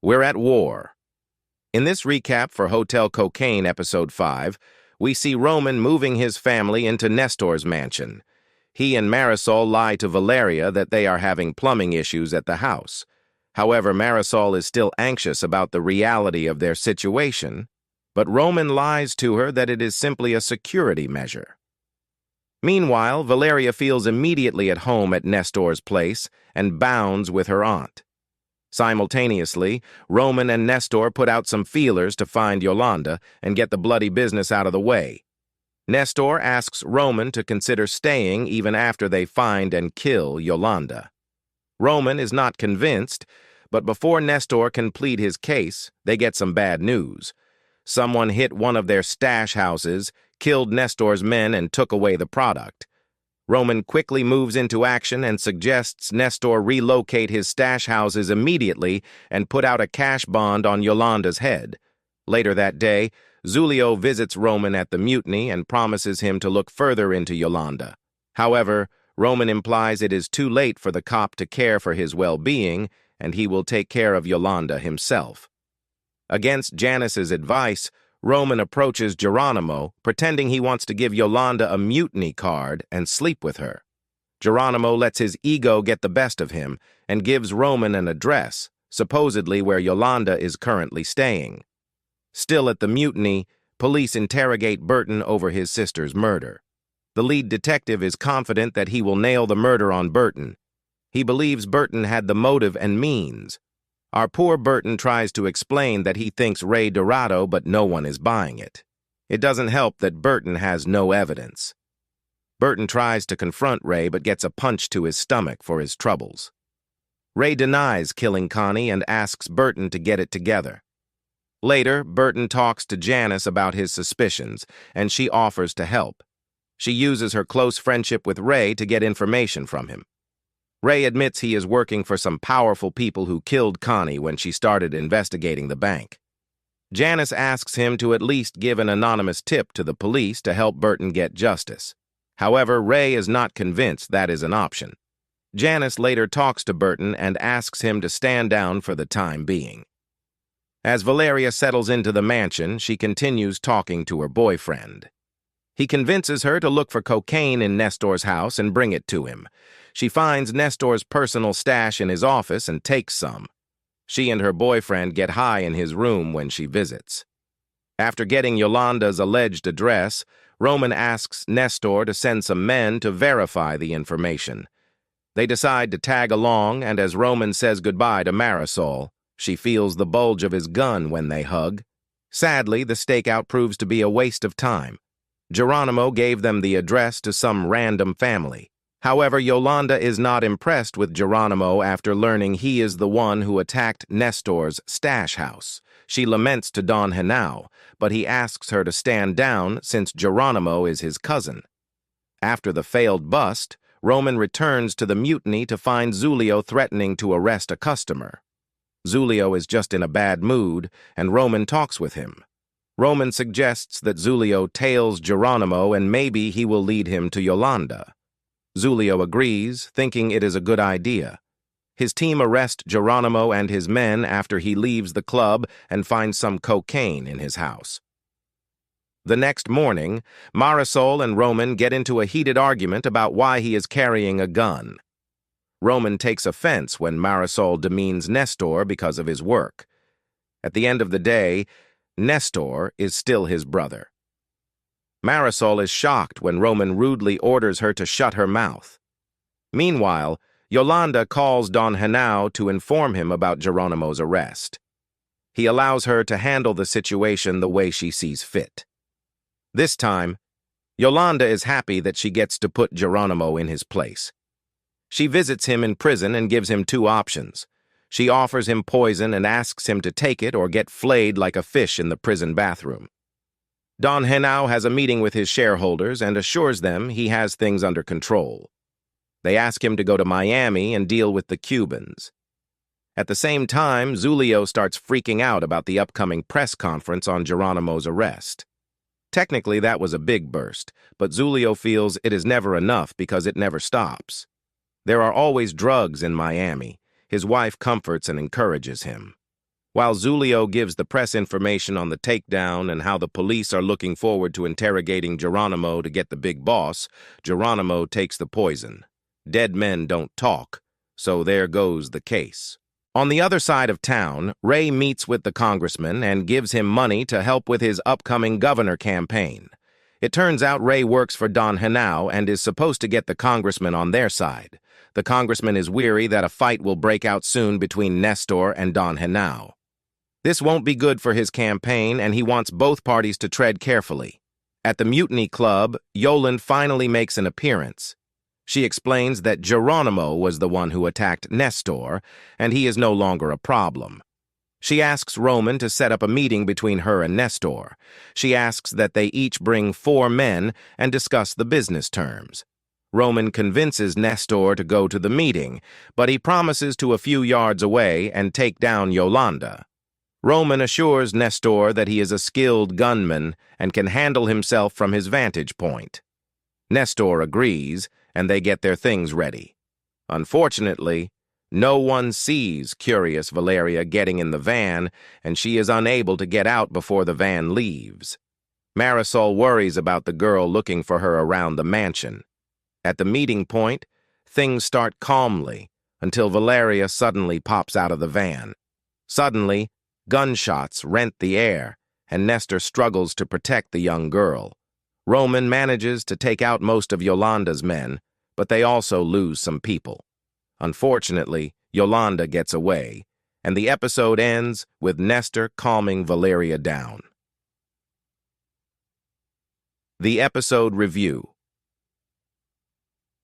We're at war. In this recap for Hotel Cocaine Episode 5, we see Roman moving his family into Nestor's mansion. He and Marisol lie to Valeria that they are having plumbing issues at the house. However, Marisol is still anxious about the reality of their situation, but Roman lies to her that it is simply a security measure. Meanwhile, Valeria feels immediately at home at Nestor's place and bounds with her aunt. Simultaneously, Roman and Nestor put out some feelers to find Yolanda and get the bloody business out of the way. Nestor asks Roman to consider staying even after they find and kill Yolanda. Roman is not convinced, but before Nestor can plead his case, they get some bad news. Someone hit one of their stash houses, killed Nestor's men, and took away the product. Roman quickly moves into action and suggests Nestor relocate his stash houses immediately and put out a cash bond on Yolanda's head. Later that day, Zulio visits Roman at the mutiny and promises him to look further into Yolanda. However, Roman implies it is too late for the cop to care for his well-being, and he will take care of Yolanda himself. Against Janice's advice, Roman approaches Geronimo, pretending he wants to give Yolanda a mutiny card and sleep with her. Geronimo lets his ego get the best of him and gives Roman an address, supposedly where Yolanda is currently staying. Still at the mutiny, police interrogate Burton over his sister's murder. The lead detective is confident that he will nail the murder on Burton. He believes Burton had the motive and means. Our poor Burton tries to explain that he thinks Ray Dorado, but no one is buying it. It doesn't help that Burton has no evidence. Burton tries to confront Ray, but gets a punch to his stomach for his troubles. Ray denies killing Connie and asks Burton to get it together. Later, Burton talks to Janice about his suspicions, and she offers to help. She uses her close friendship with Ray to get information from him. Ray admits he is working for some powerful people who killed Connie when she started investigating the bank. Janice asks him to at least give an anonymous tip to the police to help Burton get justice. However, Ray is not convinced that is an option. Janice later talks to Burton and asks him to stand down for the time being. As Valeria settles into the mansion, she continues talking to her boyfriend. He convinces her to look for cocaine in Nestor's house and bring it to him. She finds Nestor's personal stash in his office and takes some. She and her boyfriend get high in his room when she visits. After getting Yolanda's alleged address, Roman asks Nestor to send some men to verify the information. They decide to tag along, and as Roman says goodbye to Marisol, she feels the bulge of his gun when they hug. Sadly, the stakeout proves to be a waste of time. Geronimo gave them the address to some random family. However, Yolanda is not impressed with Geronimo after learning he is the one who attacked Nestor's stash house. She laments to Don Henao, but he asks her to stand down since Geronimo is his cousin. After the failed bust, Roman returns to the mutiny to find Zulio threatening to arrest a customer. Zulio is just in a bad mood, and Roman talks with him. Roman suggests that Zulio tails Geronimo and maybe he will lead him to Yolanda. Zulio agrees, thinking it is a good idea. His team arrests Geronimo and his men after he leaves the club and finds some cocaine in his house. The next morning, Marisol and Roman get into a heated argument about why he is carrying a gun. Roman takes offense when Marisol demeans Nestor because of his work. At the end of the day, Nestor is still his brother. Marisol is shocked when Roman rudely orders her to shut her mouth. Meanwhile, Yolanda calls Don Henao to inform him about Geronimo's arrest. He allows her to handle the situation the way she sees fit. This time, Yolanda is happy that she gets to put Geronimo in his place. She visits him in prison and gives him two options. She offers him poison and asks him to take it or get flayed like a fish in the prison bathroom. Don Henao has a meeting with his shareholders and assures them he has things under control. They ask him to go to Miami and deal with the Cubans. At the same time, Zulio starts freaking out about the upcoming press conference on Geronimo's arrest. Technically, that was a big burst, but Zulio feels it is never enough because it never stops. There are always drugs in Miami. His wife comforts and encourages him. While Zulio gives the press information on the takedown and how the police are looking forward to interrogating Geronimo to get the big boss, Geronimo takes the poison. Dead men don't talk, so there goes the case. On the other side of town, Ray meets with the congressman and gives him money to help with his upcoming governor campaign. It turns out Ray works for Don Henao and is supposed to get the congressman on their side. The congressman is weary that a fight will break out soon between Nestor and Don Henao. This won't be good for his campaign, and he wants both parties to tread carefully. At the Mutiny Club, Yoland finally makes an appearance. She explains that Geronimo was the one who attacked Nestor, and he is no longer a problem. She asks Roman to set up a meeting between her and Nestor. She asks that they each bring 4 men and discuss the business terms. Roman convinces Nestor to go to the meeting, but he promises to a few yards away and take down Yolanda. Roman assures Nestor that he is a skilled gunman and can handle himself from his vantage point. Nestor agrees, and they get their things ready. Unfortunately, no one sees curious Valeria getting in the van, and she is unable to get out before the van leaves. Marisol worries about the girl looking for her around the mansion. At the meeting point, things start calmly until Valeria suddenly pops out of the van. Suddenly, gunshots rent the air, and Nestor struggles to protect the young girl. Roman manages to take out most of Yolanda's men, but they also lose some people. Unfortunately, Yolanda gets away, and the episode ends with Nestor calming Valeria down. The episode review.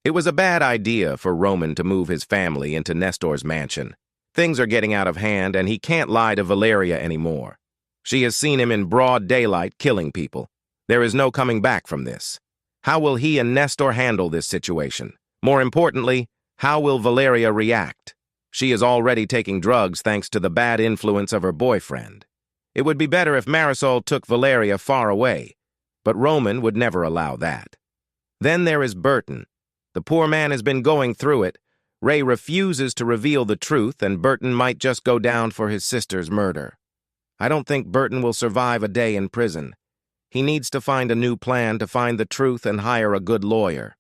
It was a bad idea for Roman to move his family into Nestor's mansion. Things are getting out of hand, and he can't lie to Valeria anymore. She has seen him in broad daylight killing people. There is no coming back from this. How will he and Nestor handle this situation? More importantly, how will Valeria react? She is already taking drugs thanks to the bad influence of her boyfriend. It would be better if Marisol took Valeria far away, but Roman would never allow that. Then there is Burton. The poor man has been going through it. Ray refuses to reveal the truth, and Burton might just go down for his sister's murder. I don't think Burton will survive a day in prison. He needs to find a new plan to find the truth and hire a good lawyer.